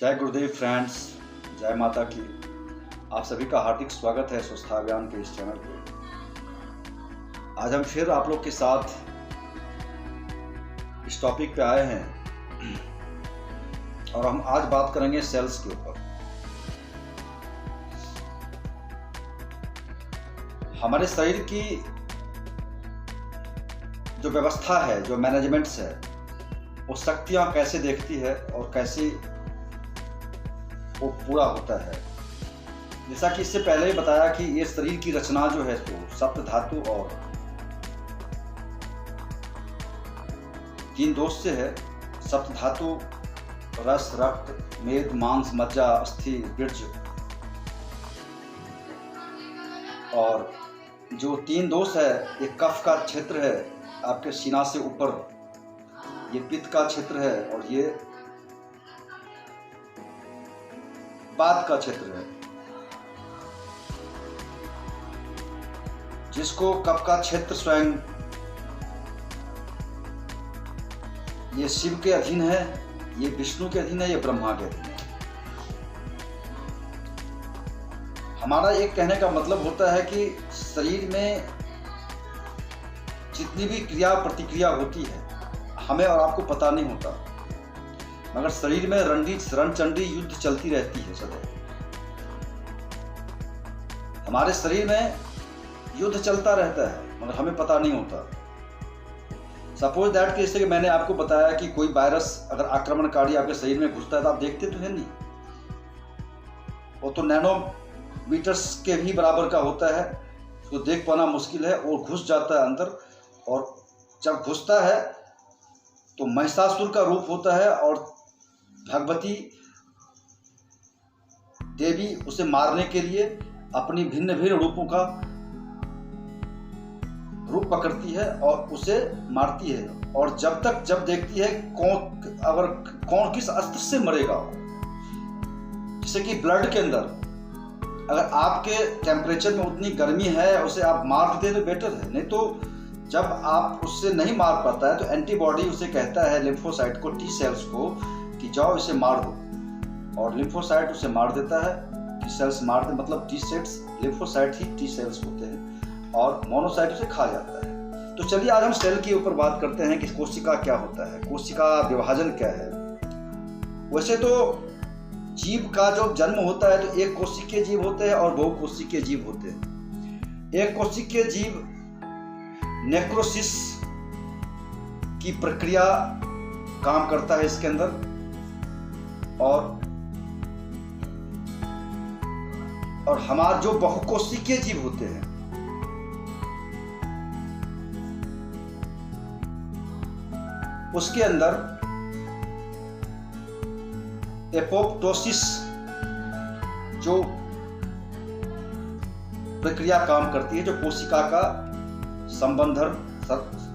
जय गुरुदेव फ्रेंड्स, जय माता की। आप सभी का हार्दिक स्वागत है स्वस्थाभियान के इस चैनल पे। आज हम फिर आप लोग के साथ इस टॉपिक पे आए हैं और हम आज बात करेंगे सेल्स के ऊपर। हमारे शरीर की जो व्यवस्था है, जो मैनेजमेंट्स है, वो शक्तियाँ कैसे देखती है और कैसे वो पूरा होता है। जैसा कि इससे पहले ही बताया कि ये शरीर की रचना जो है तो सप्त धातु और 3 दोष से है। सप्त धातु रस, रक्त, मेद, मांस, मज्जा, अस्थि, बीज। और जो 3 दोष है, ये कफ का क्षेत्र है आपके सीना से ऊपर, ये पित्त का क्षेत्र है और ये वात का क्षेत्र है। जिसको कफ का क्षेत्र स्वयं ये शिव के अधीन है, ये विष्णु के अधीन है, ये ब्रह्मा के अधीन है। हमारा एक कहने का मतलब होता है कि शरीर में जितनी भी क्रिया प्रतिक्रिया होती है हमें और आपको पता नहीं होता, मगर शरीर में रणचंडी युद्ध चलती रहती है सदैव। हमारे शरीर में युद्ध चलता रहता है मगर हमें पता नहीं होता। सपोज दैट कि जैसे कि मैंने आपको बताया कि कोई वायरस अगर आक्रमणकारी आपके शरीर में घुसता है तो आप देखते तो है नहीं, वो तो नैनोमीटर्स के भी बराबर का होता है, उसको देख पाना मुश्किल है। और घुस जाता है अंदर, और जब घुसता है तो महिषासुर का रूप होता है और भगवती देवी उसे मारने के लिए अपनी भिन्न भिन्न रूपों का रूप पकड़ती है और उसे मारती है। और जब देखती है कौन किस अस्त्र से मरेगा। जैसे कि ब्लड के अंदर अगर आपके टेम्परेचर में उतनी गर्मी है, उसे आप मार देते तो बेटर है। नहीं तो जब आप उससे नहीं मार पाता है तो एंटीबॉडी उसे कहता है, लिम्फोसाइट को, टी सेल्स को, कि जाओ इसे मार दो। और लिम्फोसाइट उसे मार देता है, टी सेल्स मार दे, मतलब टी सेल्स, लिम्फोसाइट ही टी सेल्स होते हैं, और मोनोसाइट उसे खा जाता है। तो चलिए आज हम सेल के ऊपर बात करते हैं कि कोशिका क्या होता है, कोशिका विभाजन क्या है। वैसे तो जीव का जो जन्म होता है तो एक कोशिकीय जीव होते हैं और बहुकोशिकीय जीव होते हैं। एक कोशिकीय जीव नेक्रोसिस की प्रक्रिया काम करता है इसके अंदर, और हमारे जो बहुकोशिकीय जीव होते हैं उसके अंदर एपोप्टोसिस जो प्रक्रिया काम करती है, जो कोशिका का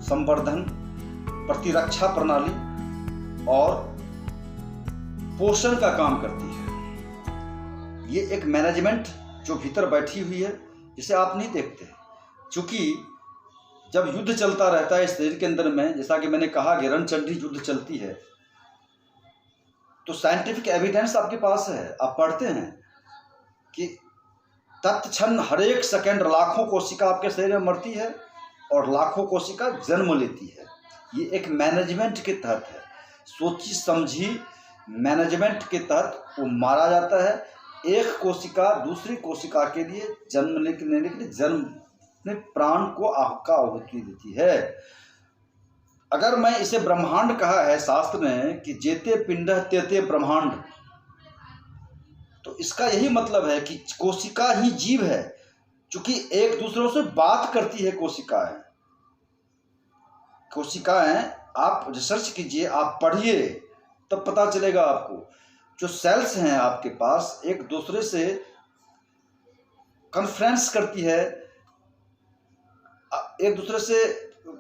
संवर्धन, प्रतिरक्षा प्रणाली और पोषण का काम करती है। ये एक मैनेजमेंट जो भीतर बैठी हुई है जिसे आप नहीं देखते, क्योंकि जब युद्ध चलता रहता है शरीर के अंदर में, जैसा कि मैंने कहा कि रणचंडी युद्ध चलती है, तो साइंटिफिक एविडेंस आपके पास है, आप पढ़ते हैं कि तत्क्षण हर एक सेकंड लाखों कोशिका आपके शरीर में मरती है और लाखों कोशिका जन्म लेती है। ये एक मैनेजमेंट के तहत है, सोची समझी मैनेजमेंट के तहत वो मारा जाता है। एक कोशिका दूसरी कोशिका के लिए जन्म लेने के लिए जन्म में प्राण को आहुति देती है। अगर मैं इसे ब्रह्मांड कहा है शास्त्र ने कि जेते पिंड तेते ब्रह्मांड, तो इसका यही मतलब है कि कोशिका ही जीव है, क्योंकि एक दूसरों से बात करती है। कोशिकाएं आप रिसर्च कीजिए, आप पढ़िए, तब पता चलेगा आपको। जो सेल्स हैं आपके पास एक दूसरे से कॉन्फ्रेंस करती है, एक दूसरे से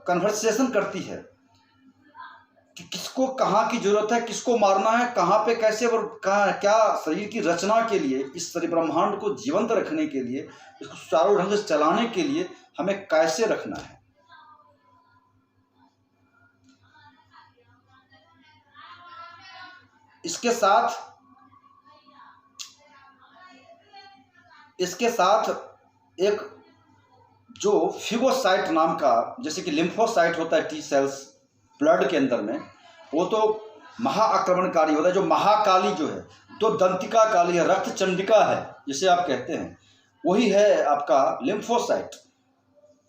कन्वर्सेशन करती है कि किसको कहाँ की जरूरत है, किसको मारना है, कहाँ पे कैसे, और कहाँ क्या शरीर की रचना के लिए, इस शरीर ब्रह्मांड को जीवंत रखने के लिए, इसको सुचारू ढंग से चलाने के लिए हमें कैसे रखना है। इसके साथ इसके साथ एक जो फिगोसाइट नाम का, जैसे कि लिम्फोसाइट होता है टी सेल्स ब्लड के अंदर में, वो तो महाआक्रमणकारी होता है। जो महाकाली जो है, तो दंतिका काली है, रक्त चंडिका है जिसे आप कहते हैं, वही है आपका लिम्फोसाइट।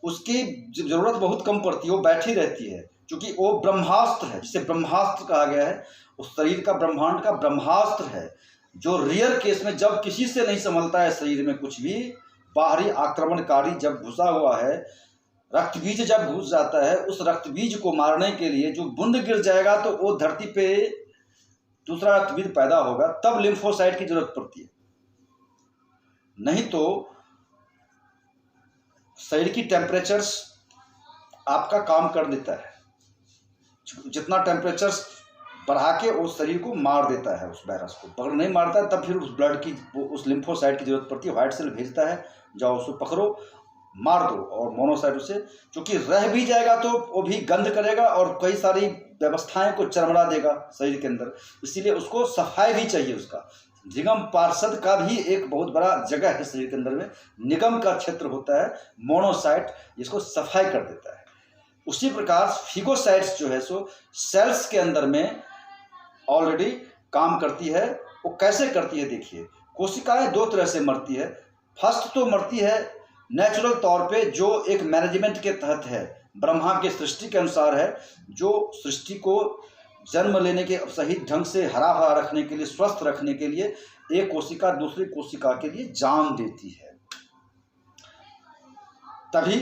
उसकी जरूरत बहुत कम पड़ती है, वो बैठी रहती है, क्योंकि वो ब्रह्मास्त्र है, जिसे ब्रह्मास्त्र कहा गया है। उस शरीर का, ब्रह्मांड का ब्रह्मास्त्र है, जो रियर केस में जब किसी से नहीं संभलता है शरीर में कुछ भी, बाहरी आक्रमणकारी जब घुसा हुआ है, रक्त बीज जब घुस जाता है, उस रक्त बीज को मारने के लिए जो बूंद गिर जाएगा तो वो धरती पे दूसरा रक्त बीज पैदा होगा, तब लिम्फोसाइट की जरूरत पड़ती है। नहीं तो शरीर की टेम्परेचर्स आपका काम कर देता है, जितना टेम्परेचर बढ़ा के उस शरीर को मार देता है, उस वायरस को। अगर नहीं मारता है तब फिर उस ब्लड की, उस लिम्फोसाइट की जरूरत पड़ती है। व्हाइट सेल भेजता है, जाओ उसको पकड़ो, मार दो, और मोनोसाइट उसे, चूंकि रह भी जाएगा तो वो भी गंध करेगा और कई सारी व्यवस्थाएं को चरमरा देगा शरीर के अंदर, इसीलिए उसको सफाई भी चाहिए। उसका निगम पार्षद का भी एक बहुत बड़ा जगह है शरीर के अंदर में, निगम का क्षेत्र होता है मोनोसाइट, जिसको सफाई कर देता है। उसी प्रकार फिगोसाइट्स जो है सो सेल्स के अंदर में ऑलरेडी काम करती है। वो कैसे करती है देखिए, कोशिकाएं दो तरह से मरती है। फर्स्ट तो मरती है नेचुरल तौर पे, जो एक मैनेजमेंट के तहत है, ब्रह्मा के सृष्टि के अनुसार है, जो सृष्टि को जन्म लेने के, सही ढंग से हरा भरा रखने के लिए, स्वस्थ रखने के लिए एक कोशिका दूसरी कोशिका के लिए जान देती है, तभी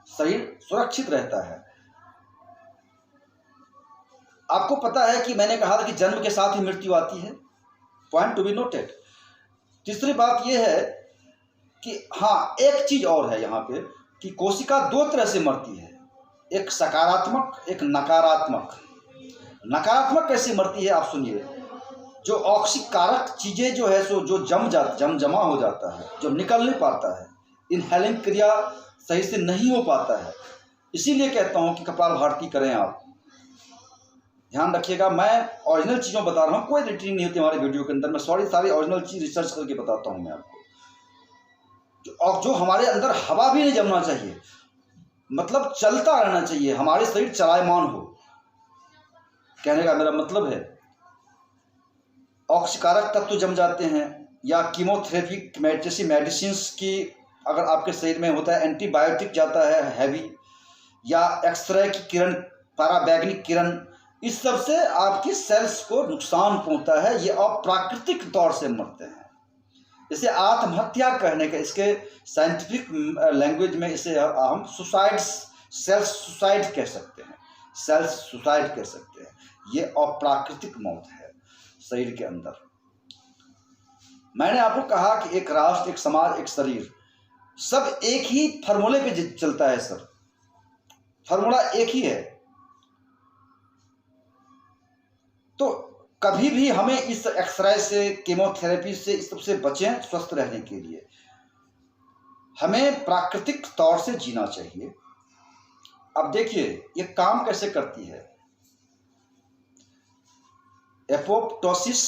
शरीर सुरक्षित रहता है। आपको पता है कि मैंने कहा था कि जन्म के साथ ही मृत्यु आती है, पॉइंट टू बी नोटेड। तीसरी बात यह है कि हाँ, एक चीज और है यहाँ पे कि कोशिका दो तरह से मरती है, एक सकारात्मक, एक नकारात्मक। नकारात्मक कैसे मरती है आप सुनिए। जो ऑक्सीकारक चीजें जो है सो जो जमा हो जाता है, जब निकल नहीं पाता है, इनहेलिंग क्रिया सही से नहीं हो पाता है, इसीलिए कहता हूँ कि कपालभाति करें आप। ध्यान रखिएगा, मैं ओरिजिनल चीज़ों बता रहा हूँ, कोई एडिटिंग नहीं होती हमारे वीडियो के अंदर। मैं सारी ओरिजिनल चीज़ रिसर्च करके बताता हूँ मैं आपको। और जो हमारे अंदर हवा भी नहीं जमना चाहिए, मतलब चलता रहना चाहिए, हमारे शरीर चलायमान हो, कहने का मेरा मतलब है। ऑक्सीकारक तत्व जम जाते हैं, या कीमोथेरेपी जैसी मेडिसिन की अगर आपके शरीर में होता है, एंटीबायोटिक जाता है हैवी, या एक्सरे की किरण, पराबैंगनी किरण, इस सब से आपकी सेल्स को नुकसान पहुंचता है। ये अप्राकृतिक तौर से मरते हैं। इसे आत्महत्या कहने का, इसके साइंटिफिक लैंग्वेज में इसे हम सेल्फ सुसाइड कह सकते हैं, सेल्फ सुसाइड कह सकते हैं। ये अप्राकृतिक मौत है शरीर के अंदर। मैंने आपको कहा कि एक राष्ट्र, एक समाज, एक शरीर, सब एक ही फार्मूले पे चलता है सर, फार्मूला एक ही है। तो कभी भी हमें इस एक्सरे से, कीमोथेरेपी से, इस सबसे बचें। स्वस्थ रहने के लिए हमें प्राकृतिक तौर से जीना चाहिए। अब देखिए ये काम कैसे करती है। एपोप्टोसिस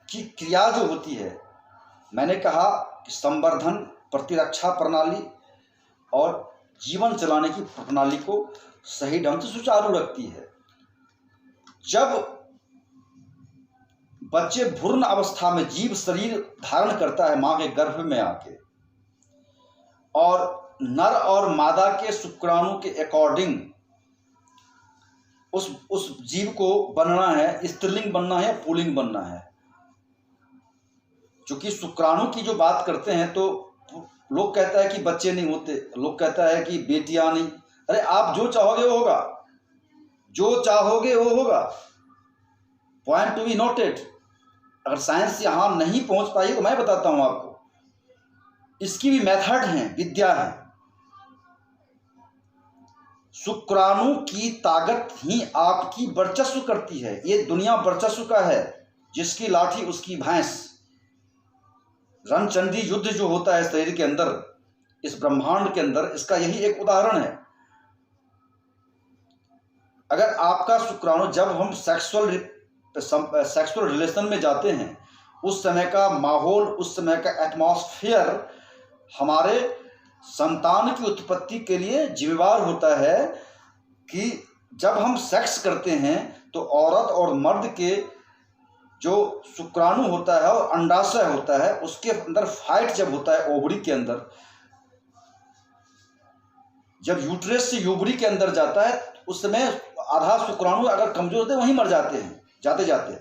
की क्रिया जो होती है, मैंने कहा कि संवर्धन, प्रतिरक्षा प्रणाली और जीवन चलाने की प्रणाली को सही ढंग से सुचारू रखती है। जब बच्चे भ्रूण अवस्था में जीव शरीर धारण करता है मां के गर्भ में आके, और नर और मादा के शुक्राणु के अकॉर्डिंग उस जीव को बनना है, स्त्रीलिंग बनना है, पुल्लिंग बनना है। क्योंकि शुक्राणु की जो बात करते हैं तो लोग कहता है कि बच्चे नहीं होते, लोग कहता है कि बेटियां नहीं। अरे आप जो चाहोगे वो होगा, जो चाहोगे वो होगा, पॉइंट टू बी नोटेड। अगर साइंस यहाँ नहीं पहुंच पाई तो मैं बताता हूं आपको, इसकी भी मेथड है, विद्या है। शुक्राणु की ताकत ही आपकी वर्चस्व करती है। ये दुनिया वर्चस्व का है, जिसकी लाठी उसकी भैंस। रणचंडी युद्ध जो होता है शरीर के अंदर, इस ब्रह्मांड के अंदर, इसका यही एक उदाहरण है। अगर आपका शुक्राणु, जब हम सेक्सुअल रिलेशन में जाते हैं, उस समय का माहौल, उस समय का एटमॉस्फेयर हमारे संतान की उत्पत्ति के लिए जिम्मेवार होता है कि जब हम सेक्स करते हैं तो औरत और मर्द के जो शुक्राणु होता है और अंडाशय होता है उसके अंदर फाइट जब होता है ओवरी के अंदर, जब यूट्रस से यूबरी के अंदर जाता है उस समय आधा शुक्राणु अगर कमजोर होते हैं वहीं मर जाते हैं जाते जाते,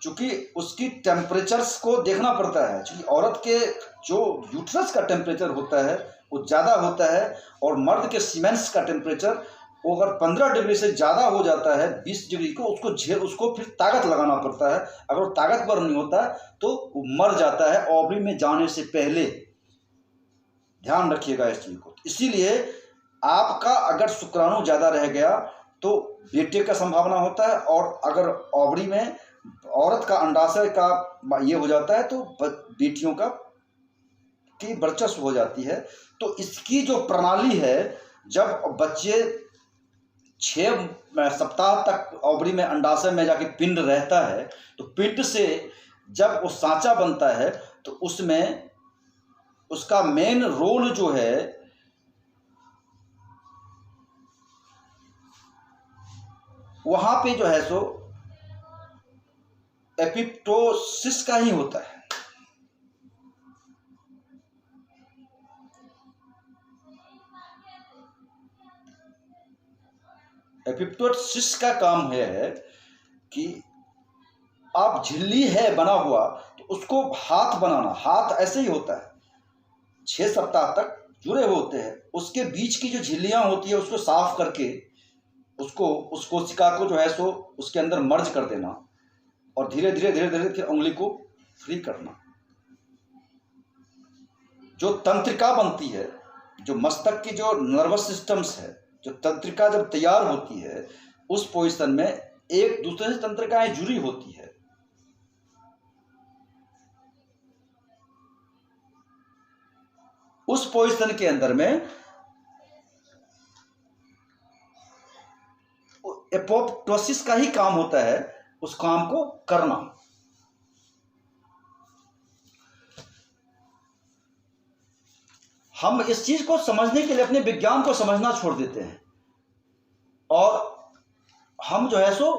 क्योंकि उसकी टेम्परेचर्स को देखना पड़ता है। क्योंकि औरत के जो यूट्रस का टेम्परेचर होता है वो ज़्यादा होता है और मर्द के सीमेंस का टेम्परेचर वो अगर 15 डिग्री से ज़्यादा हो जाता है 20 डिग्री को, उसको फिर ताकत लगाना पड़ता है। अगर वो ताकतवर नहीं होता तो वो मर जाता है ओवरी में जाने से पहले। ध्यान रखिएगा इस चीज़ को। इसीलिए आपका अगर शुक्राणु ज़्यादा रह गया तो बेटे का संभावना होता है, और अगर ओवरी में औरत का अंडाशय का ये हो जाता है तो बेटियों की वर्चस्व हो जाती है। तो इसकी जो प्रणाली है, जब बच्चे 6 सप्ताह तक ओवरी में अंडाशय में जाके पिंड रहता है तो पिंड से जब वो सांचा बनता है तो उसमें उसका मेन रोल जो है वहां पे जो है सो एपिप्टोसिस का ही होता है। एपिप्टोसिस का काम है कि आप झिल्ली है बना हुआ तो उसको हाथ बनाना, हाथ ऐसे ही होता है 6 सप्ताह तक जुड़े होते हैं, उसके बीच की जो झिल्लियां होती है उसको साफ करके उसको उस कोशिका को जो है सो उसके अंदर मर्ज कर देना और धीरे धीरे फिर उंगली को फ्री करना। जो तंत्रिका बनती है, जो मस्तक की जो नर्वस सिस्टम्स है, जो तंत्रिका जब तैयार होती है उस पोजीशन में एक दूसरे से तंत्रिकाएं जुड़ी होती है। उस पोजीशन के अंदर में एपोप्टोसिस का ही काम होता है उस काम को करना। हम इस चीज को समझने के लिए अपने विज्ञान को समझना छोड़ देते हैं और हम जो है सो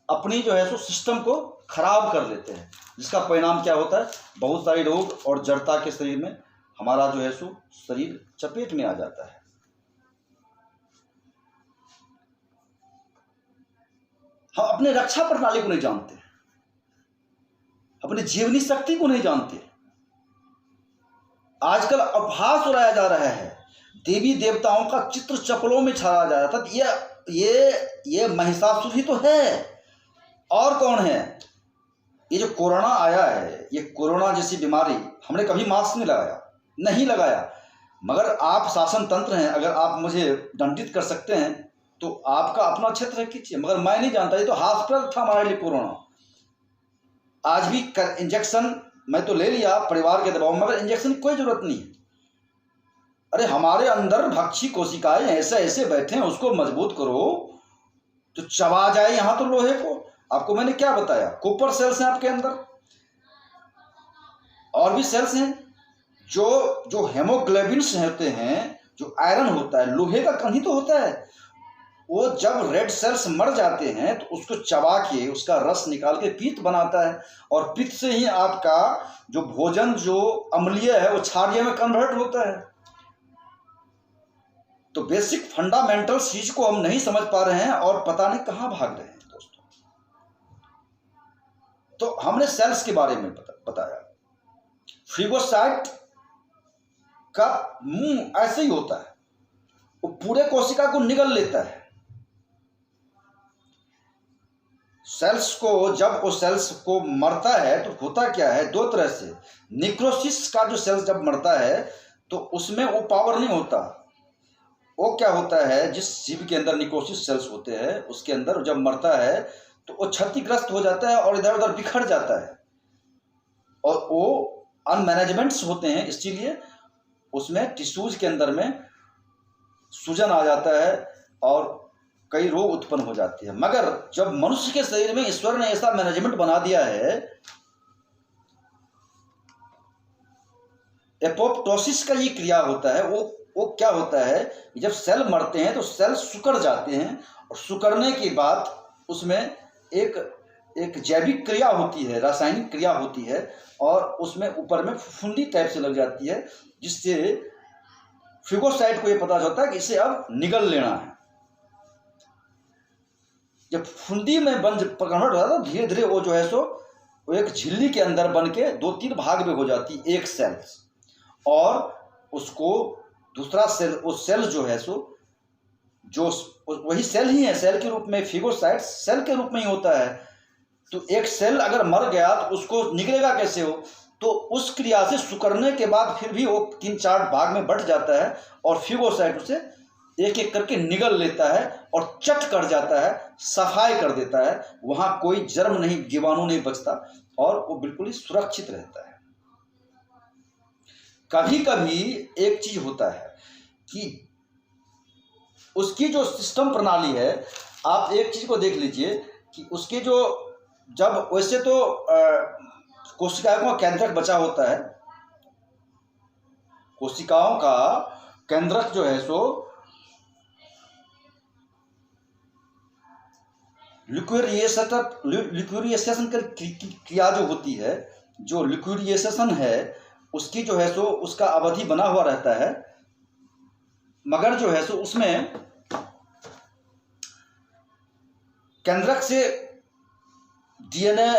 अपनी जो है सो सिस्टम को खराब कर लेते हैं, जिसका परिणाम क्या होता है, बहुत सारे रोग और जड़ता के शरीर में हमारा जो है सो शरीर चपेट में आ जाता है। हम अपने रक्षा प्रणाली को नहीं जानते, अपनी जीवनी शक्ति को नहीं जानते। आजकल अभ्यास उड़ाया जा रहा है, देवी देवताओं का चित्र चप्पलों में छाया जा रहा था। ये महिषासुर ही तो है, और कौन है? ये जो कोरोना आया है, ये कोरोना जैसी बीमारी, हमने कभी मास्क नहीं लगाया, मगर आप शासन तंत्र हैं, अगर आप मुझे दंडित कर सकते हैं तो आपका अपना क्षेत्र कीजिए, मगर मैं नहीं जानता। ये तो हॉस्पिटल था हमारे लिए कोरोना। आज भी इंजेक्शन मैं तो ले लिया परिवार के दबाव, मगर इंजेक्शन की कोई जरूरत नहीं है। अरे हमारे अंदर भक्षी कोशिकाएं ऐसे ऐसे बैठे हैं, उसको मजबूत करो तो चबा जाए यहाँ तो लोहे को। आपको मैंने क्या बताया, कॉपर सेल्स हैं आपके अंदर, और भी सेल्स हैं जो हेमोग्लोबिन्स होते हैं, जो आयरन होता है, लोहे का कण ही तो होता है। वो जब रेड सेल्स मर जाते हैं तो उसको चबा के उसका रस निकाल के पित्त बनाता है, और पित्त से ही आपका जो भोजन जो अम्लीय है वो क्षारीय में कन्वर्ट होता है। तो बेसिक फंडामेंटल चीज को हम नहीं समझ पा रहे हैं और पता नहीं कहां भाग रहे हैं दोस्तों। तो हमने सेल्स के बारे में बताया। फ्रीगोसाइट का मुंह ऐसे ही होता है, वो पूरे कोशिका को निगल लेता है। सेल्स को जब वो सेल्स को मरता है तो होता क्या है, दो तरह से। निक्रोसिस का जो सेल्स जब मरता है तो उसमें वो पावर नहीं होता। वो क्या होता है, जिस जीव के अंदर निक्रोसिस सेल्स होते हैं उसके अंदर जब मरता है तो वो क्षतिग्रस्त हो जाता है और इधर उधर बिखर जाता है, और वो अनमैनेजमेंट्स होते हैं, इसीलिए उसमें टिश्यूज के अंदर में सूजन आ जाता है और कई रोग उत्पन्न हो जाते हैं। मगर जब मनुष्य के शरीर में ईश्वर ने ऐसा मैनेजमेंट बना दिया है, एपोप्टोसिस का ये क्रिया होता है, वो क्या होता है, जब सेल मरते हैं तो सेल सिकुड़ जाते हैं, और सिकुड़ने के बाद उसमें एक जैविक क्रिया होती है, रासायनिक क्रिया होती है, और उसमें ऊपर में फुंदी टाइप से लग जाती है, जिससे फिगोसाइट को ये पता चलता है कि इसे अब निगल लेना है। जब फुंदी में कन्वर्ट होता है तो धीरे धीरे वो जो है सो वो एक झिल्ली के अंदर बन के 2-3 भाग में हो जाती है एक सेल, और उसको दूसरा सेल, वो सेल जो है सो जो वही सेल ही है, सेल के रूप में, फिगोसाइट सेल के रूप में ही होता है। तो एक सेल अगर मर गया तो उसको निकलेगा कैसे हो, तो उस क्रिया से सिकुड़ने के बाद फिर भी वो 3-4 भाग में बंट जाता है, और फिगोसाइट उसे एक एक करके निगल लेता है और चट कर जाता है, सफाई कर देता है। वहां कोई जर्म नहीं, जीवाणु नहीं बचता, और वो बिल्कुल ही सुरक्षित रहता है। कभी कभी एक चीज होता है कि उसकी जो सिस्टम प्रणाली है, आप एक चीज को देख लीजिए कि उसके जो, जब वैसे तो कोशिकाओं का केंद्रक बचा होता है, कोशिकाओं का केंद्रक जो है सो लिक्विडिएशन क्रिया जो होती है, जो लिक्विडिएशन है उसकी जो है सो उसका अवधि बना हुआ रहता है, मगर जो है सो उसमें केंद्रक से डीएनए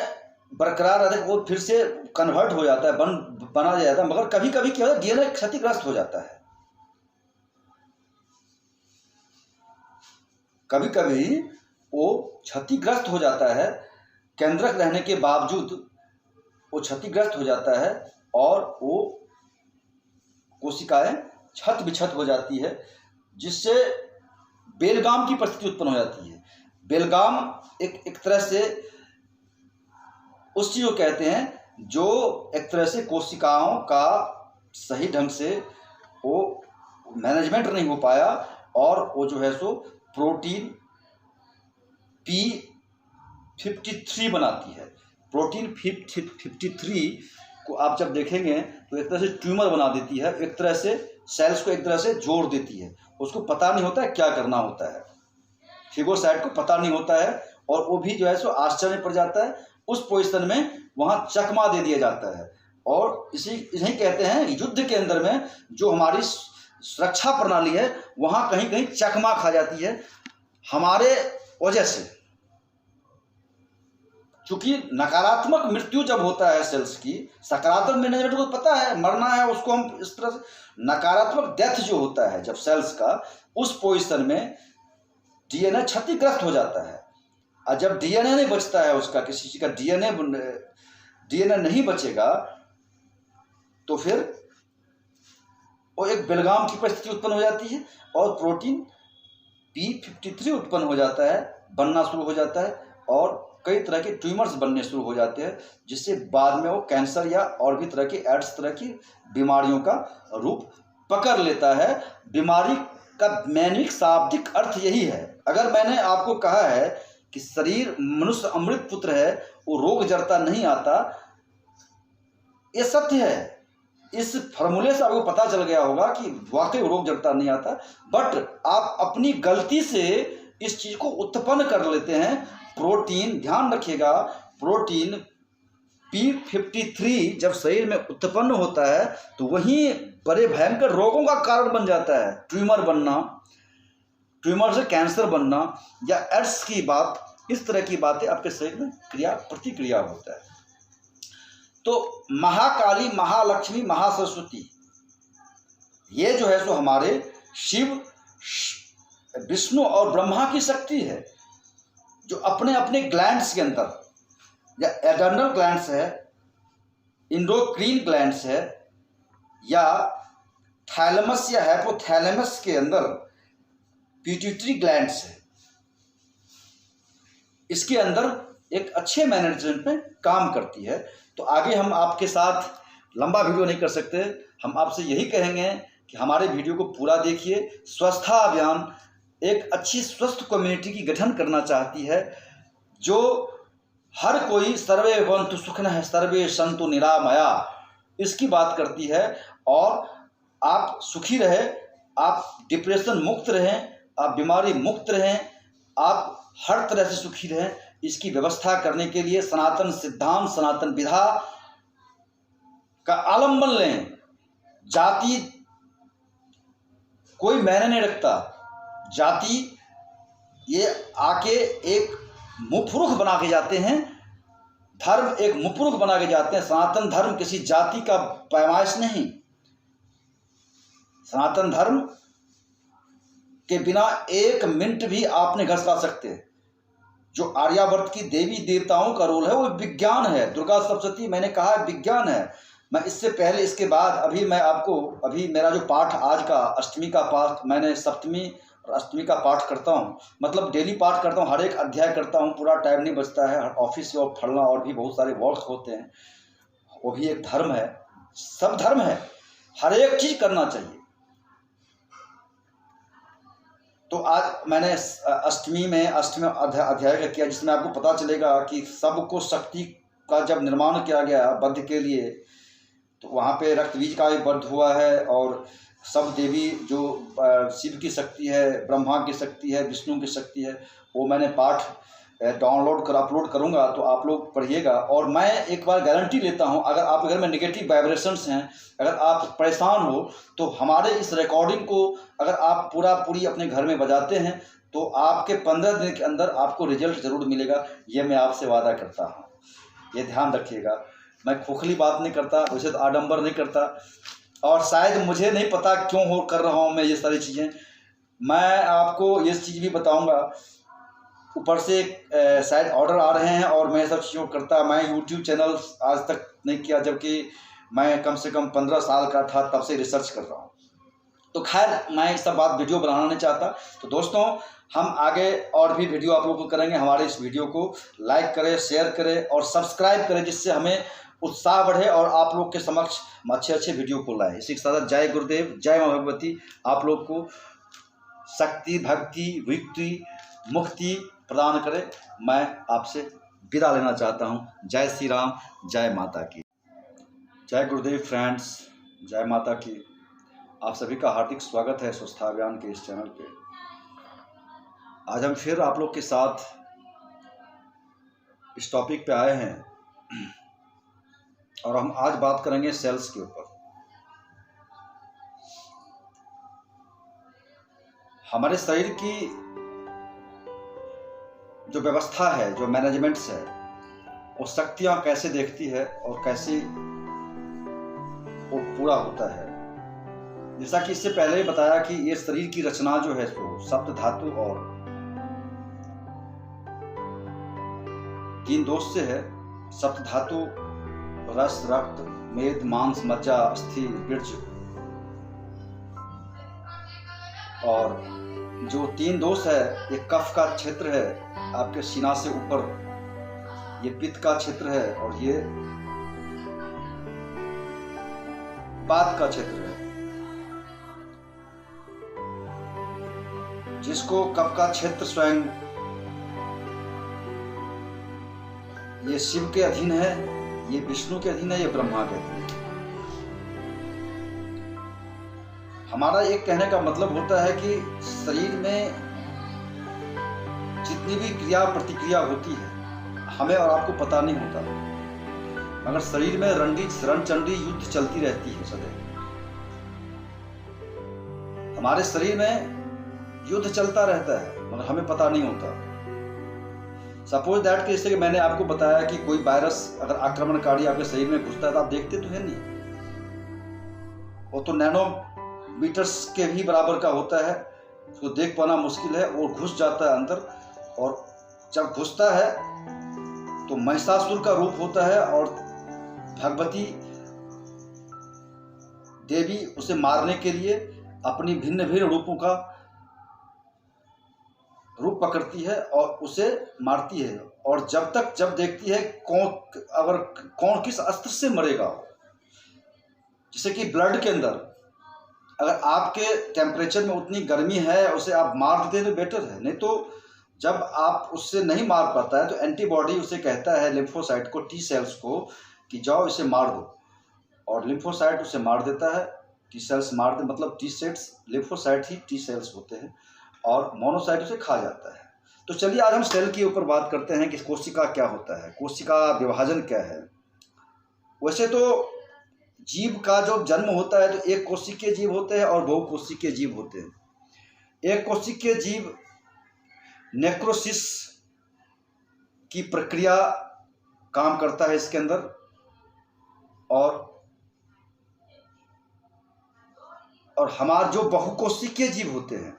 बरकरार रहता है, वो फिर से कन्वर्ट हो जाता है, बना जाता है, मगर कभी कभी क्या होता है, डीएनए क्षतिग्रस्त हो जाता है। कभी कभी वो क्षतिग्रस्त हो जाता है, केंद्रक रहने के बावजूद वो क्षतिग्रस्त हो जाता है, और वो कोशिकाएं छत विक्षत हो जाती है, जिससे बेलगाम की परिस्थिति उत्पन्न हो जाती है। बेलगाम एक तरह से उस चीज को कहते हैं जो एक तरह से कोशिकाओं का सही ढंग से वो मैनेजमेंट नहीं हो पाया, और वो जो है सो प्रोटीन P53 बनाती है। प्रोटीन 53 को आप जब देखेंगे तो एक तरह से ट्यूमर बना देती है, एक तरह से सेल्स को एक तरह से जोड़ देती है। उसको पता नहीं होता है क्या करना होता है, फिगोसाइट को पता नहीं होता है, और वो भी जो है सो आश्चर्य पड़ जाता है। उस पोजीशन में वहाँ चकमा दे दिया जाता है, और इसी कहते हैं युद्ध के अंदर में जो हमारी सुरक्षा प्रणाली है वहाँ कहीं कहीं चकमा खा जाती है हमारे वजह से। चूंकि नकारात्मक मृत्यु जब होता है सेल्स की, सकारात्मक मैनेजमेंट को पता है मरना है, उसको हम इस तरह से, नकारात्मक डेथ जो होता है जब सेल्स का, उस पोजीशन में डीएनए क्षतिग्रस्त हो जाता है। और जब डीएनए नहीं बचता है, उसका किसी चीज का डीएनए नहीं बचेगा, तो फिर वो एक बेलगाम की परिस्थिति उत्पन्न हो जाती है, और प्रोटीन P53 उत्पन्न हो जाता है, बनना शुरू हो जाता है, और कई तरह के ट्यूमर्स बनने शुरू हो जाते हैं, जिससे बाद में वो कैंसर या और भी तरह की एड्स तरह की बीमारियों का रूप पकड़ लेता है। बीमारी का मैनिक शाब्दिक अर्थ यही है। अगर मैंने आपको कहा है कि शरीर मनुष्य अमृत पुत्र है, वो रोग जड़ता नहीं आता, ये सत्य है। इस फॉर्मूले से आपको पता चल गया होगा कि वाकई रोग जड़ता नहीं आता, बट आप अपनी गलती से इस चीज को उत्पन्न कर लेते हैं। प्रोटीन, ध्यान रखिएगा, प्रोटीन P53 जब शरीर में उत्पन्न होता है तो वही बड़े भयंकर रोगों का कारण बन जाता है। ट्यूमर बनना, ट्यूमर से कैंसर बनना, या एड्स की बात, इस तरह की बातें आपके शरीर में क्रिया प्रतिक्रिया होता है। तो महाकाली, महालक्ष्मी, महासरस्वती, ये जो है सो हमारे शिव, विष्णु और ब्रह्मा की शक्ति है, जो अपने अपने ग्लैंड्स के अंदर, या एडर्नल ग्लैंड्स है, इंडोक्रीन ग्लैंड्स है, या थैलेमस या हाइपोथैलेमस के अंदर पिट्यूटरी ग्लैंड्स है, इसके अंदर एक अच्छे मैनेजमेंट में काम करती है। तो आगे हम आपके साथ लंबा वीडियो नहीं कर सकते, हम आपसे यही कहेंगे कि हमारे वीडियो को पूरा देखिए। स्वस्थता अभियान एक अच्छी स्वस्थ कम्युनिटी की गठन करना चाहती है, जो हर कोई सर्वे भवन्तु सुखिनः सर्वे सन्तु निरामया इसकी बात करती है। और आप सुखी रहे, आप डिप्रेशन मुक्त रहें, आप बीमारी मुक्त रहें, आप हर तरह से सुखी रहें, इसकी व्यवस्था करने के लिए सनातन सिद्धांत, सनातन विधा का आलंबन लें। जाति कोई मायने नहीं रखता। जाति ये आके एक मुफरुख बना के जाते हैं, धर्म एक मुफरुख बना के जाते हैं। सनातन धर्म किसी जाति का पैमाइश नहीं। सनातन धर्म के बिना एक मिनट भी आप नहीं घसका सकते। जो आर्यावर्त की देवी देवताओं का रोल है वो विज्ञान है। दुर्गा सप्तशती मैंने कहा विज्ञान है। मैं इससे पहले, इसके बाद अभी मैं आपको, अभी मेरा जो पाठ आज का अष्टमी का पाठ, मैंने सप्तमी और अष्टमी का पाठ करता हूँ, मतलब डेली पाठ करता हूँ, हर एक अध्याय करता हूँ, पूरा टाइम नहीं बचता है। ऑफिस से और पढ़ना और भी बहुत सारे वर्क होते हैं, वो भी एक धर्म है। सब धर्म है, हर एक चीज करना चाहिए। तो आज मैंने अष्टमी में अष्टमी अध्याय का किया, जिसमें आपको पता चलेगा कि सबको शक्ति का जब निर्माण किया गया वध के लिए, तो वहाँ पे रक्त बीज का भी वध हुआ है। और सब देवी जो शिव की शक्ति है, ब्रह्मा की शक्ति है, विष्णु की शक्ति है, वो मैंने पाठ डाउनलोड कर अपलोड करूँगा, तो आप लोग पढ़िएगा। और मैं एक बार गारंटी लेता हूँ, अगर आपके घर में नेगेटिव वाइब्रेशंस हैं, अगर आप परेशान हो, तो हमारे इस रिकॉर्डिंग को अगर आप पूरी अपने घर में बजाते हैं, तो आपके 15 दिन के अंदर आपको रिजल्ट ज़रूर मिलेगा। ये मैं आपसे वादा करता हूँ, ये ध्यान रखिएगा। मैं खोखली बात नहीं करता, वैसे तो आडंबर नहीं करता, और शायद मुझे नहीं पता क्यों हो कर रहा हूँ मैं ये सारी चीज़ें। मैं आपको ये चीज़ भी बताऊँगा, ऊपर से शायद ऑर्डर आ रहे हैं और मैं सब चीज़ों को करता। मैं यूट्यूब चैनल आज तक नहीं किया, जबकि मैं कम से कम 15 साल का था तब से रिसर्च कर रहा हूँ। तो खैर, मैं ये सब बात वीडियो बनाना नहीं चाहता। तो दोस्तों, हम आगे और भी वीडियो आप लोगों को करेंगे। हमारे इस वीडियो को लाइक करें, शेयर करें और सब्सक्राइब करें, जिससे हमें उत्साह बढ़े और आप लोग के समक्ष अच्छे अच्छे वीडियो को लाएं। इसी के साथ जय गुरुदेव, जय माँ भगवती आप लोग को शक्ति, भक्ति, विक्ति, मुक्ति प्रदान करे। मैं आपसे विदा लेना चाहता हूँ। जय श्री राम, जय माता की। जय गुरुदेव फ्रेंड्स, जय माता की। आप सभी का हार्दिक स्वागत है स्वस्था अभियान के इस चैनल पे। आज हम फिर आप लोग के साथ इस टॉपिक पे आए हैं और हम आज बात करेंगे सेल्स के ऊपर। हमारे शरीर की जो व्यवस्था है, जो मैनेजमेंट्स है, वो शक्तियां कैसे देखती है और कैसे वो पूरा होता है। जैसा कि इससे पहले ही बताया कि ये शरीर की रचना जो है तो सप्त धातु और 3 दोष से है। सप्त धातु रस, रक्त, मेद, मांस, मज्जा, अस्थि, वीर्य, और जो 3 दोष है, ये कफ का क्षेत्र है आपके सीना से ऊपर, ये पित्त का क्षेत्र है, और ये वात का क्षेत्र है। जिसको कफ का क्षेत्र स्वयं ये शिव के अधीन है, ये विष्णु के अधीन है, ये ब्रह्मा के अधीन है। हमारा एक कहने का मतलब होता है कि शरीर में जितनी भी क्रिया प्रतिक्रिया होती है, हमें और आपको पता नहीं होता, मगर शरीर में रणचंडी युद्ध चलती रहती है सदैव। हमारे शरीर में युद्ध चलता रहता है मगर हमें पता नहीं होता। सपोज दैट कि जैसे कि मैंने आपको बताया कि कोई वायरस अगर आक्रमणकारी आपके शरीर में घुसता है तो आप देखते तो है नहीं, वो तो नैनोमीटर्स के भी बराबर का होता है, उसको देख पाना मुश्किल है। वो घुस जाता है अंदर, और जब घुसता है तो महिषासुर का रूप होता है, और भगवती देवी उसे मारने के लिए अपनी भिन्न भिन्न रूपों का रूप पकड़ती है और उसे मारती है। और जब देखती है कौन किस अस्त्र से मरेगा। जैसे कि ब्लड के अंदर अगर आपके टेम्परेचर में उतनी गर्मी है, उसे आप मार देते हैं तो बेटर है। नहीं तो जब आप उससे नहीं मार पाता है तो एंटीबॉडी उसे कहता है, लिम्फोसाइट को, टी सेल्स को, कि जाओ इसे मार दो। और लिम्फोसाइट उसे मार देता है, टी सेल्स मार दे, मतलब टी सेल्स, लिम्फोसाइट ही टी सेल्स होते हैं, और मोनोसाइट उसे खा जाता है। तो चलिए आज हम सेल के ऊपर बात करते हैं कि कोशिका क्या होता है, कोशिका विभाजन क्या है। वैसे तो जीव का जो जन्म होता है तो एक कोशिकीय जीव होते हैं और बहुकोशिकीय जीव होते हैं। एक कोशिकीय जीव नेक्रोसिस की प्रक्रिया काम करता है इसके अंदर, और हमारे जो बहुकोशिकीय जीव होते हैं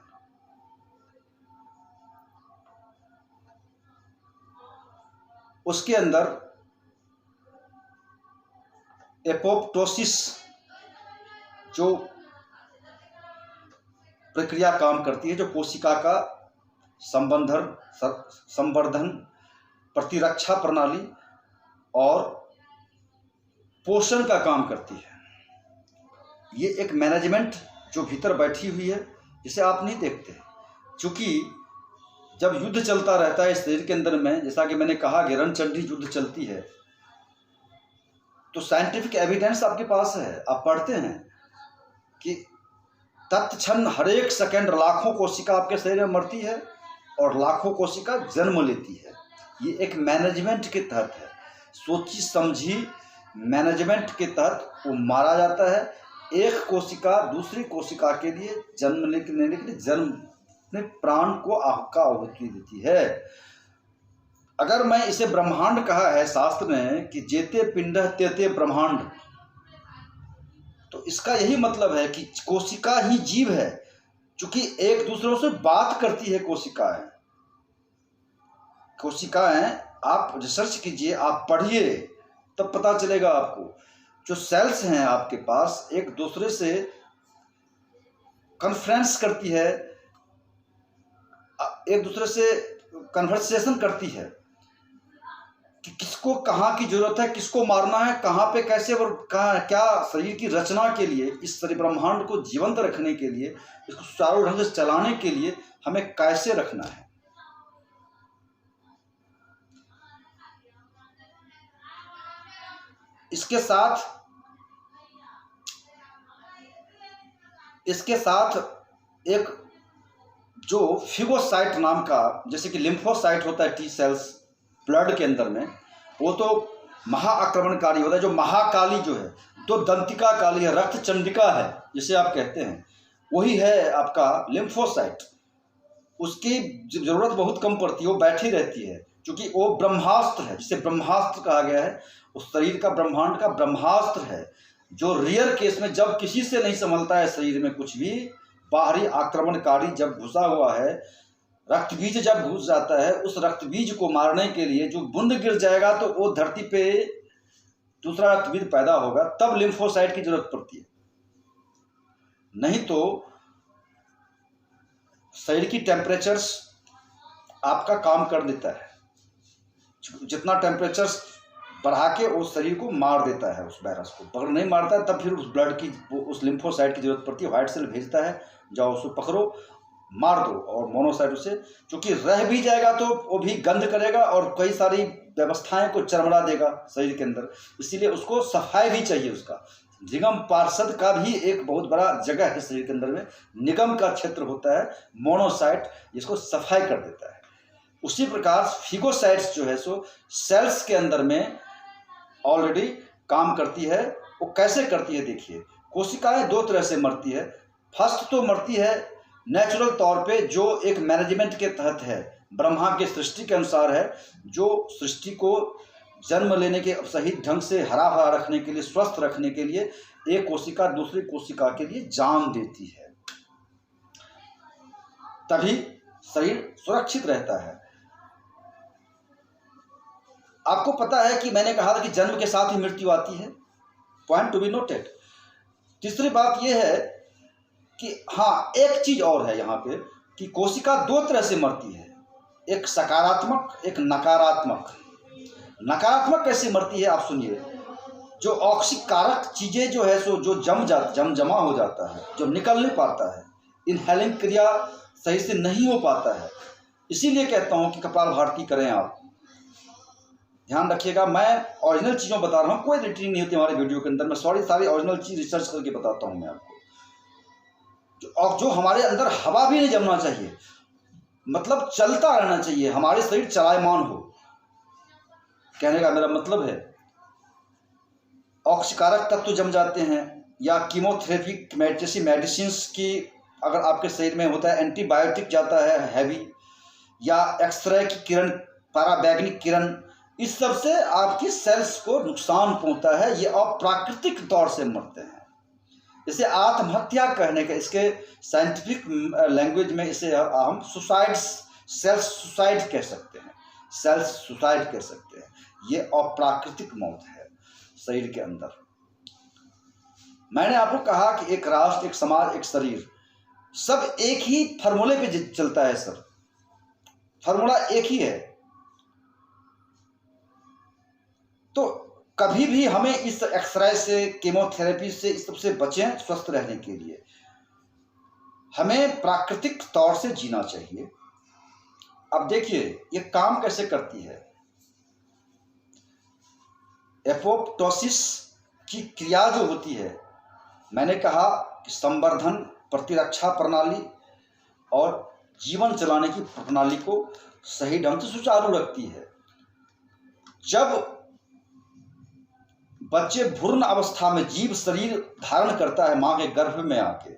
उसके अंदर एपोप्टोसिस जो प्रक्रिया काम करती है, जो कोशिका का संवर्धन, प्रतिरक्षा प्रणाली और पोषण का काम करती है। ये एक मैनेजमेंट जो भीतर बैठी हुई है जिसे आप नहीं देखते, क्योंकि जब युद्ध चलता रहता है शरीर के अंदर में, जैसा कि मैंने कहा कि रणचंडी युद्ध चलती है, तो साइंटिफिक एविडेंस आपके पास है, आप पढ़ते हैं कि तत्क्षण हर एक सेकंड लाखों कोशिका आपके शरीर में मरती है और लाखों कोशिका जन्म लेती है। ये एक मैनेजमेंट के तहत है, सोची समझी मैनेजमेंट के तहत वो मारा जाता है। एक कोशिका दूसरी कोशिका के लिए जन्म लेने के लिए जन्म में प्राण को आहुति देती है। अगर मैं इसे ब्रह्मांड कहा है शास्त्र ने कि जेते पिंड तेते ब्रह्मांड, तो इसका यही मतलब है कि कोशिका ही जीव है, क्योंकि एक दूसरों से बात करती है कोशिकाएं। आप रिसर्च कीजिए, आप पढ़िए, तब पता चलेगा आपको। जो सेल्स हैं आपके पास एक दूसरे से कॉन्फ्रेंस करती है, एक दूसरे से कन्वर्सेशन करती है कि किसको कहाँ की जरूरत है, किसको मारना है, कहाँ पे कैसे, और कहाँ क्या शरीर की रचना के लिए, इस शरीर ब्रह्मांड को जीवंत रखने के लिए, इसको सुचारू ढंग से चलाने के लिए हमें कैसे रखना है। इसके साथ एक जो फिगोसाइट नाम का, जैसे कि लिम्फोसाइट होता है टी सेल्स ब्लड के अंदर में, वो तो महाआक्रमणकारी होता है। जो महाकाली जो है, तो दंतिका काली है, रक्त चंडिका है जिसे आप कहते हैं, वही है आपका लिम्फोसाइट। उसकी जरूरत बहुत कम पड़ती है, वो बैठी रहती है, क्योंकि वो ब्रह्मास्त्र है, जिसे ब्रह्मास्त्र कहा गया है। उस शरीर का, ब्रह्मांड का ब्रह्मास्त्र है, जो रियर केस में जब किसी से नहीं संभलता है शरीर में कुछ भी, बाहरी आक्रमणकारी जब घुसा हुआ है, रक्त बीज जब घुस जाता है, उस रक्त बीज को मारने के लिए जो बूंद गिर जाएगा तो वो धरती पे दूसरा रक्त बीज पैदा होगा, तब लिम्फोसाइट की जरूरत पड़ती है। नहीं तो शरीर की टेम्परेचर्स आपका काम कर देता है, जितना टेम्परेचर बढ़ा के उस शरीर को मार देता है, उस वायरस को। अगर नहीं मारता है तब फिर उस ब्लड की, उस लिम्फोसाइट की जरूरत पड़ती है। व्हाइट सेल भेजता है, जाओ उसको पकड़ो, मार दो, और मोनोसाइट उसे, क्योंकि रह भी जाएगा तो वो भी गंध करेगा और कई सारी व्यवस्थाएं को चरमरा देगा शरीर के अंदर, इसीलिए उसको सफाई भी चाहिए। उसका निगम पार्षद का भी एक बहुत बड़ा जगह है शरीर के अंदर में, निगम का क्षेत्र होता है मोनोसाइट, जिसको सफाई कर देता है। उसी प्रकार फिगोसाइट्स जो है सो सेल्स के अंदर में ऑलरेडी काम करती है। वो कैसे करती है देखिए, कोशिकाएं दो तरह से मरती है। फर्स्ट तो मरती है नेचुरल तौर पे, जो एक मैनेजमेंट के तहत है, ब्रह्मा के सृष्टि के अनुसार है, जो सृष्टि को जन्म लेने के सही ढंग से हरा भरा रखने के लिए, स्वस्थ रखने के लिए एक कोशिका दूसरी कोशिका के लिए जान देती है, तभी शरीर सुरक्षित रहता है। आपको पता है कि मैंने कहा था कि जन्म के साथ ही मृत्यु आती है, पॉइंट टू बी नोटेड। तीसरी बात यह है कि हाँ, एक चीज और है यहाँ पे कि कोशिका दो तरह से मरती है, एक सकारात्मक, एक नकारात्मक। नकारात्मक कैसे मरती है आप सुनिए। जो ऑक्सीकारक चीजें जो है सो जो जमा हो जाता है, जो निकल नहीं पाता है, इनहेलिंग क्रिया सही से नहीं हो पाता है, इसीलिए कहता हूँ कि कपालभाति करें आप। ध्यान रखिएगा, मैं ओरिजिनल चीज़ों बता रहा हूँ, कोई एडिटिंग नहीं होती हमारे वीडियो के अंदर। मैं सारी ओरिजिनल चीज़ रिसर्च करके बताता हूँ मैं आपको। और जो हमारे अंदर हवा भी नहीं जमना चाहिए, मतलब चलता रहना चाहिए, हमारे शरीर चलायमान हो, कहने का मेरा मतलब है। ऑक्सीकारक तत्व जम जाते हैं, या कीमोथेरेपी जैसी मेडिसिन की अगर आपके शरीर में होता है, एंटीबायोटिक जाता है हैवी, या एक्सरे की किरण, पराबैंगनी किरण, इस सब से आपकी सेल्स को नुकसान पहुंचता है। ये अप्राकृतिक तौर से मरते हैं। इसे आत्महत्या कहने का, इसके साइंटिफिक लैंग्वेज में इसे हम सुसाइड, सेल्फ सुसाइड कह सकते हैं, सेल्फ सुसाइड कह सकते हैं। ये अप्राकृतिक मौत है शरीर के अंदर। मैंने आपको कहा कि एक राष्ट्र, एक समाज, एक शरीर, सब एक ही फॉर्मूले पे चलता है सर, फॉर्मूला एक ही है। तो कभी भी हमें इस एक्सरे से, कीमोथेरेपी से, इस सब से बचें। स्वस्थ रहने के लिए हमें प्राकृतिक तौर से जीना चाहिए। अब देखिए ये काम कैसे करती है। एपोप्टोसिस की क्रिया जो होती है, मैंने कहा कि संवर्धन, प्रतिरक्षा प्रणाली और जीवन चलाने की प्रणाली को सही ढंग से सुचारू रखती है। जब बच्चे भ्रूण अवस्था में जीव शरीर धारण करता है मां के गर्भ में आके,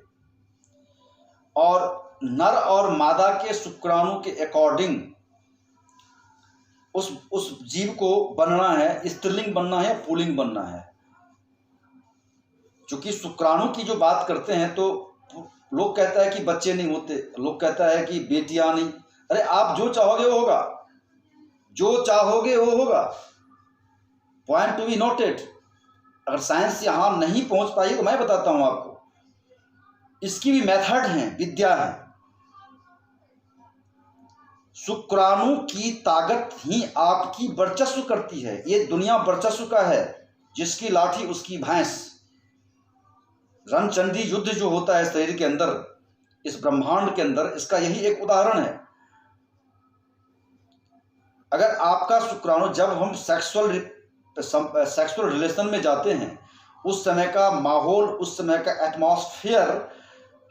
और नर और मादा के शुक्राणु के अकॉर्डिंग उस जीव को बनना है, स्त्रीलिंग बनना है या पुल्लिंग बनना है। क्योंकि शुक्राणु की जो बात करते हैं तो लोग कहता है कि बच्चे नहीं होते, लोग कहता है कि बेटियां नहीं। अरे आप जो चाहोगे वो होगा, जो चाहोगे वो होगा। Point to be noted. अगर साइंस यहां नहीं पहुंच पाई तो मैं बताता हूं आपको, इसकी भी मेथड है, विद्या है। शुक्राणु की ताकत ही आपकी वर्चस्व करती है। ये दुनिया वर्चस्व का है, जिसकी लाठी उसकी भैंस। रणचंडी युद्ध जो होता है शरीर के अंदर, इस ब्रह्मांड के अंदर, इसका यही एक उदाहरण है। अगर आपका शुक्राणु, जब हम सेक्सुअल रिलेशन में जाते हैं, उस समय का माहौल, उस समय का एटमॉस्फेयर